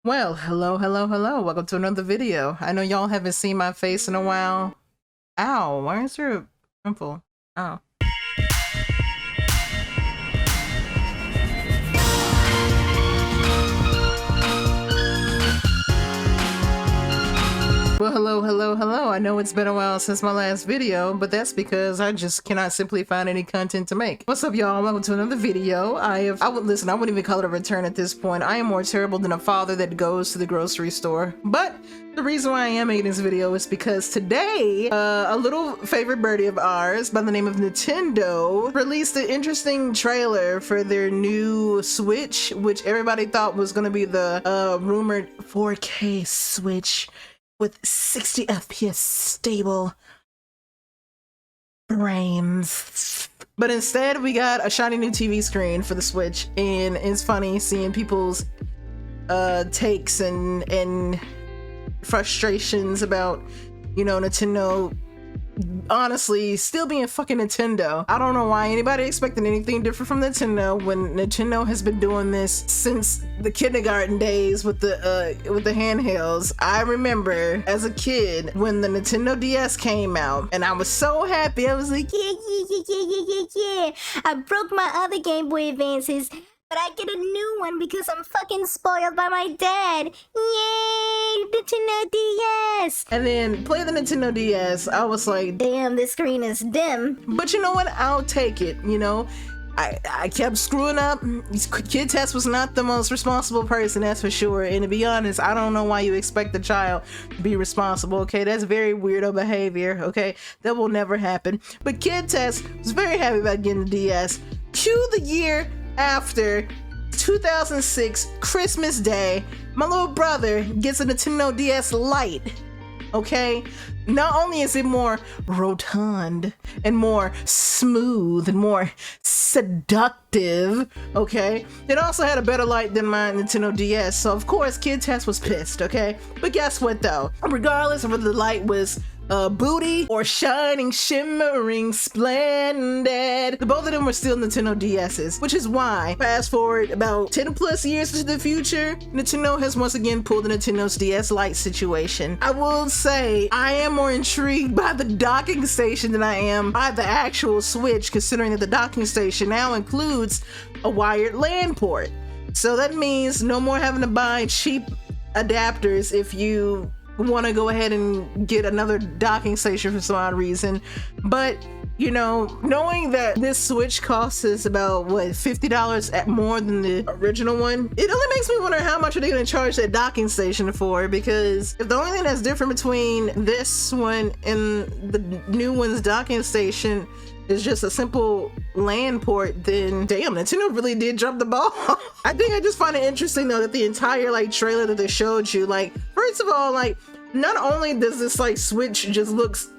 Well, hello. Welcome to another video. I know y'all haven't seen my face in a while. Ow, why is there a pimple? Oh. Well, hello. I know it's been a while since my last video, but that's because I just cannot simply find any content to make. What's up, y'all? Welcome to another video. I wouldn't even call it a return at this point. I am more terrible than a father that goes to the grocery store. But the reason why I am making this video is because today, a little favorite birdie of ours by the name of Nintendo released an interesting trailer for their new Switch, which everybody thought was going to be the rumored 4K Switch with 60 FPS stable frames. But instead we got a shiny new TV screen for the Switch, and it's funny seeing people's takes and frustrations about, you know, Nintendo honestly still being fucking Nintendo. I don't know why anybody expected anything different from Nintendo when Nintendo has been doing this since the kindergarten days with the handhelds. I remember as a kid when the Nintendo DS came out, and I was so happy. I was like, Yeah. I broke my other Game Boy Advances, but I get a new one because I'm fucking spoiled by my dad. Yay, Nintendo DS! and then play the Nintendo DS. I was like, Damn, this screen is dim. but you know what? I'll take it, you know? I kept screwing up. Kid Test was not the most responsible person, that's for sure. And to be honest, I don't know why you expect the child to be responsible, okay? That's very weirdo behavior, okay? That will never happen. But Kid Test was very happy about getting the DS. Cue the year after 2006, Christmas Day, my little brother gets a Nintendo DS Lite. Okay, not only is it more rotund and more smooth and more seductive, okay, it also had a better light than my Nintendo DS. So of course Kid Test was pissed, okay? But guess what though? Regardless of whether the light was booty or shining, shimmering, splendid, the both of them were still Nintendo DS's, which is why, fast forward about 10 plus years into the future, Nintendo has once again pulled the Nintendo's DS Lite situation. I will say, I am more intrigued by the docking station than I am by the actual Switch, considering that the docking station now includes a wired LAN port. So that means no more having to buy cheap adapters if you want to go ahead and get another docking station for some odd reason. But you know, knowing that this Switch costs us about what, $50 at more than the original one, it only makes me wonder how much are they going to charge that docking station for, because if the only thing that's different between this one and the new one's docking station is just a simple LAN port, then damn, Nintendo really did drop the ball. I think I just find it interesting though that the entire like trailer that they showed you, like, first of all, like, not only does this like Switch just looks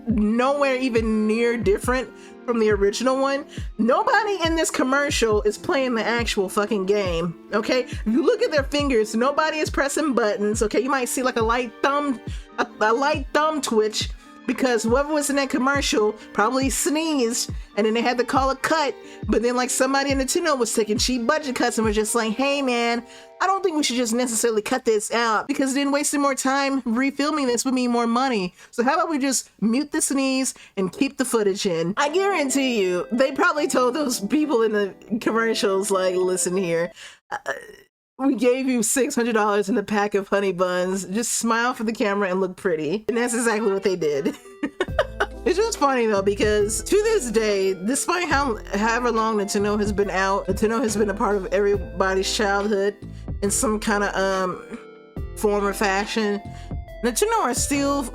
nowhere even near different from the original one, nobody in this commercial is playing the actual fucking game, okay? You look at their fingers, nobody is pressing buttons, okay? You might see like a light thumb twitch, because whoever was in that commercial probably sneezed and then they had to call a cut. But then like somebody in Nintendo was taking cheap budget cuts and was just like, hey man, I don't think we should just necessarily cut this out, because then wasting more time refilming this would mean more money. So how about we just mute the sneeze and keep the footage in? I guarantee you, they probably told those people in the commercials, like, listen here, we gave you $600 in a pack of honey buns. Just smile for the camera and look pretty. And that's exactly what they did. It's just funny though, because to this day, despite however long Nintendo has been out, Nintendo has been a part of everybody's childhood in some kind of form or fashion. Nintendo are still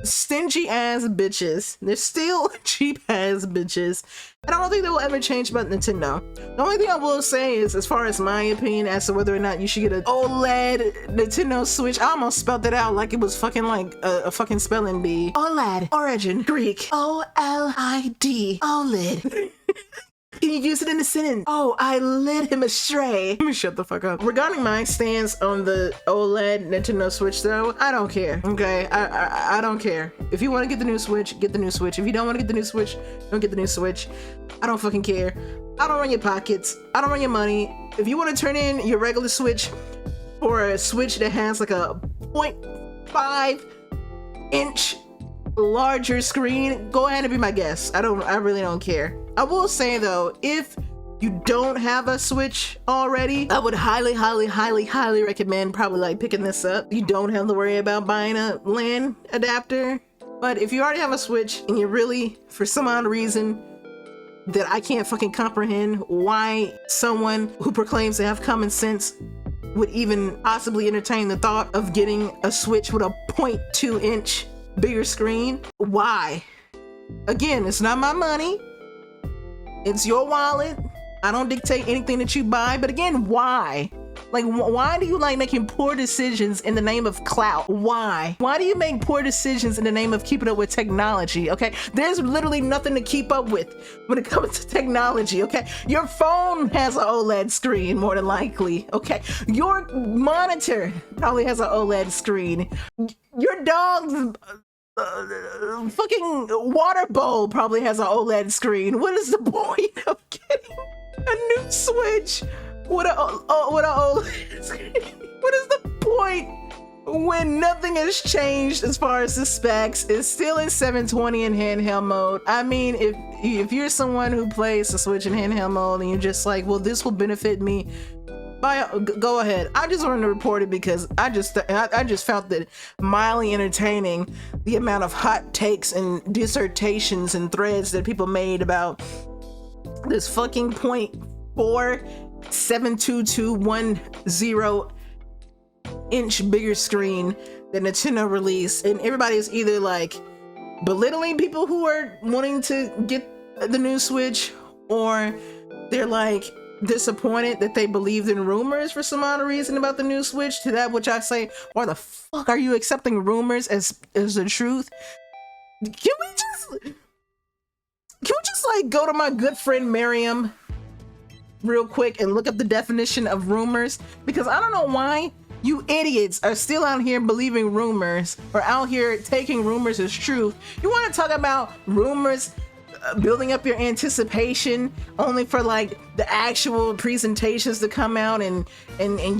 stingy ass bitches. They're still cheap ass bitches. And I don't think that will ever change about Nintendo. The only thing I will say is, as far as my opinion as to whether or not you should get an OLED Nintendo Switch, I almost spelled it out like it was fucking like a fucking spelling bee. OLED, origin, Greek, O-L-I-D, OLED. Can you use it in a sentence? Oh, I led him astray. Let me shut the fuck up. Regarding my stance on the OLED Nintendo Switch though, I don't care, okay? I don't care. If you want to get the new Switch, get the new Switch. If you don't want to get the new Switch, don't get the new Switch. I don't fucking care. I don't run your pockets. I don't run your money. If you want to turn in your regular Switch, for a Switch that has like a 0.5 inch larger screen, go ahead and be my guest. I really don't care. I will say though, if you don't have a Switch already, I would highly recommend probably like picking this up. You don't have to worry about buying a LAN adapter. But if you already have a Switch and you really, for some odd reason that I can't fucking comprehend why someone who proclaims to have common sense would even possibly entertain the thought of getting a Switch with a 0.2 inch bigger screen, why? Again, it's not my money. It's your wallet. I don't dictate anything that you buy, but again, why? Like, why do you like making poor decisions in the name of clout? Why? Why do you make poor decisions in the name of keeping up with technology, okay? There's literally nothing to keep up with when it comes to technology, okay? Your phone has an OLED screen, more than likely, okay? Your monitor probably has an OLED screen. Your dog's fucking water bowl probably has an OLED screen. What is the point of getting a new Switch with a OLED screen? What is the point when nothing has changed as far as the specs? It's still in 720 in handheld mode. I mean, if you're someone who plays the Switch in handheld mode and you're just like, well, this will benefit me, go ahead. I just wanted to report it because I just found that mildly entertaining, the amount of hot takes and dissertations and threads that people made about this fucking 0.472210 inch bigger screen that Nintendo released, and everybody is either like belittling people who are wanting to get the new Switch, or they're like disappointed that they believed in rumors for some odd reason about the new Switch. To that which I say, why the fuck are you accepting rumors as the truth? Can we just like go to my good friend Miriam real quick and look up the definition of rumors? Because I don't know why you idiots are still out here believing rumors, or out here taking rumors as truth. You want to talk about rumors building up your anticipation only for like the actual presentations to come out, and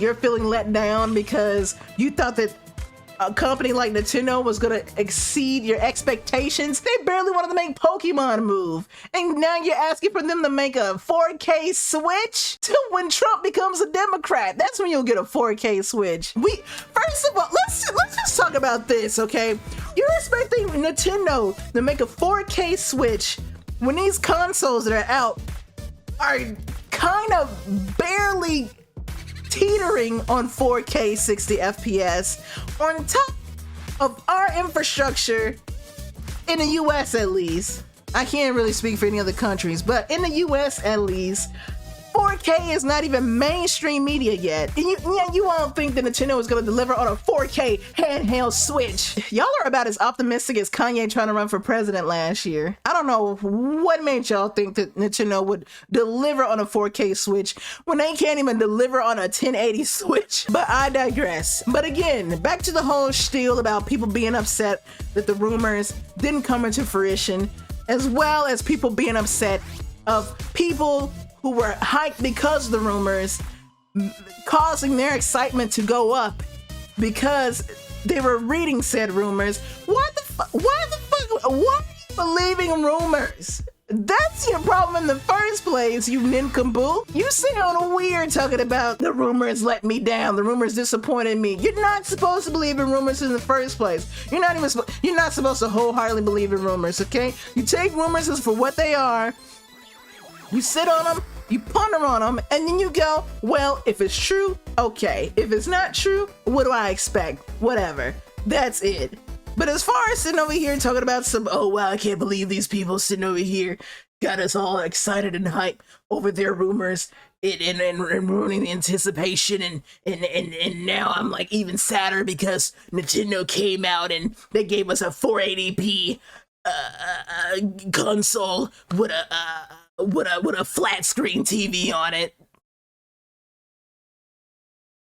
you're feeling let down because you thought that a company like Nintendo was gonna exceed your expectations. They barely wanted to make Pokemon move, and now you're asking for them to make a 4K Switch? Till when Trump becomes a Democrat, that's when you'll get a 4K Switch. First of all, let's just talk about this, okay? You're expecting Nintendo to make a 4K Switch when these consoles that are out are kind of barely teetering on 4K 60 FPS on top of our infrastructure in the US at least. I can't really speak for any other countries, but in the US at least, 4K is not even mainstream media yet. And you won't think that Nintendo is going to deliver on a 4K handheld Switch. Y'all are about as optimistic as Kanye trying to run for president last year. I don't know what made y'all think that Nintendo would deliver on a 4K Switch when they can't even deliver on a 1080 Switch. But I digress. But again, back to the whole spiel about people being upset that the rumors didn't come into fruition, as well as people being upset of people who were hyped because of the rumors, causing their excitement to go up because they were reading said rumors. Why are you believing rumors? That's your problem in the first place, you nincompoop. You sound weird talking about the rumors let me down, the rumors disappointed me. You're not supposed to believe in rumors in the first place. You're not supposed to wholeheartedly believe in rumors, okay? You take rumors as for what they are. You sit on them, you ponder on them, and then you go, well, if it's true, okay. If it's not true, what do I expect? Whatever. That's it. But as far as sitting over here talking about some, oh wow, I can't believe these people sitting over here got us all excited and hyped over their rumors and ruining the anticipation, and now I'm like even sadder because Nintendo came out and they gave us a 480p console with a flat screen TV on it.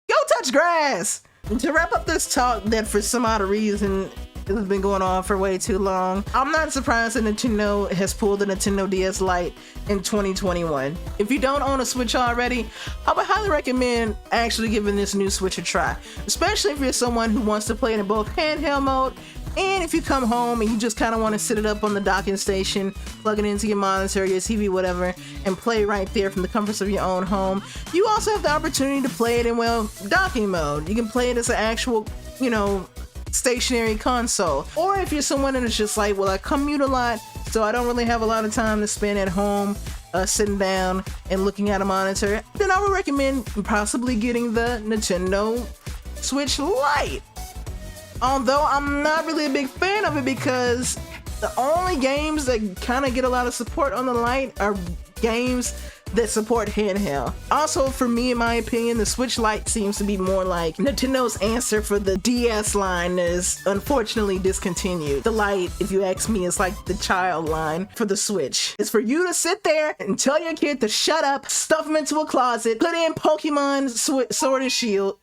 Go touch grass! To wrap up this talk that for some odd reason This has been going on for way too long. I'm not surprised that Nintendo has pulled the Nintendo DS Lite in 2021. If you don't own a Switch already, I would highly recommend actually giving this new Switch a try, especially if you're someone who wants to play it in both handheld mode, and if you come home and you just kind of want to sit it up on the docking station, plug it into your monitor, your TV, whatever, and play right there from the comforts of your own home. You also have the opportunity to play it in, well, docking mode. You can play it as an actual, you know, stationary console. Or if you're someone that is just like, well, I commute a lot, so I don't really have a lot of time to spend at home sitting down and looking at a monitor, then I would recommend possibly getting the Nintendo Switch Lite. Although I'm not really a big fan of it because the only games that kind of get a lot of support on the Lite are games that support handheld. Also, for me, in my opinion, the Switch Lite seems to be more like Nintendo's answer for the DS line that is unfortunately discontinued. The Lite, if you ask me, is like the child line for the Switch. It's for you to sit there and tell your kid to shut up, stuff them into a closet, put in Pokemon Sword and Shield.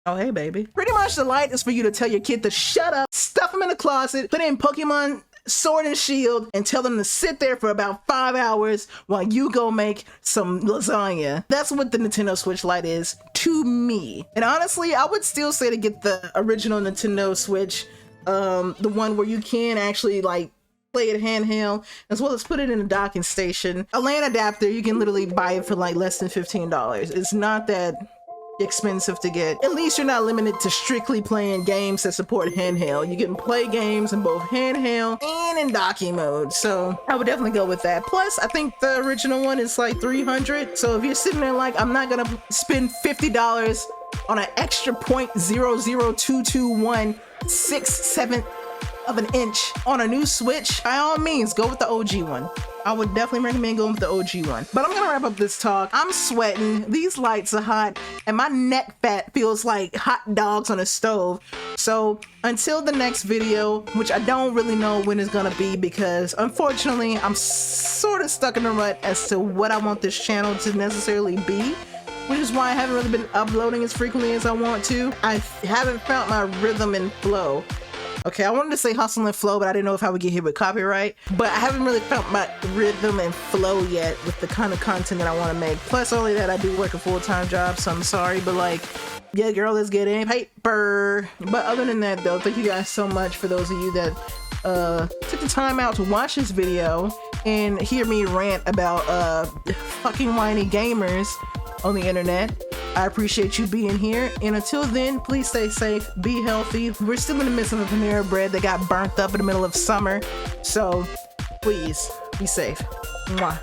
Oh, hey, baby. Pretty much the Lite is for you to tell your kid to shut up, stuff them in a closet, put in Pokemon Sword and Shield, and tell them to sit there for about 5 hours while you go make some lasagna. That's what the Nintendo Switch Lite is to me. And honestly, I would still say to get the original Nintendo Switch, the one where you can actually like play it handheld, as well as put it in a docking station. A LAN adapter, you can literally buy it for like less than $15. It's not that expensive to get. At least you're not limited to strictly playing games that support handheld. You can play games in both handheld and in docking mode, so I would definitely go with that. Plus, I think the original one is like $300, so if you're sitting there like, I'm not gonna spend $50 on an extra 0.00221/6/7 of an inch on a new Switch, by all means, go with the OG one. I would definitely recommend going with the OG one. But I'm gonna wrap up this talk. I'm sweating, these lights are hot, and my neck fat feels like hot dogs on a stove. So until the next video, which I don't really know when it's gonna be because unfortunately I'm sort of stuck in a rut as to what I want this channel to necessarily be, which is why I haven't really been uploading as frequently as I want to. I haven't found my rhythm and flow. Okay, I wanted to say hustle and flow, but I didn't know if I would get hit with copyright. But I haven't really found my rhythm and flow yet with the kind of content that I want to make. Plus, only that I do work a full-time job, so I'm sorry, but like, yeah, girl, let's get in paper. But other than that, though, thank you guys so much for those of you that took the time out to watch this video and hear me rant about fucking whiny gamers on the internet. I appreciate you being here, and until then, please stay safe, be healthy. We're still in the midst of a Panera Bread that got burnt up in the middle of summer, so please be safe. Mwah.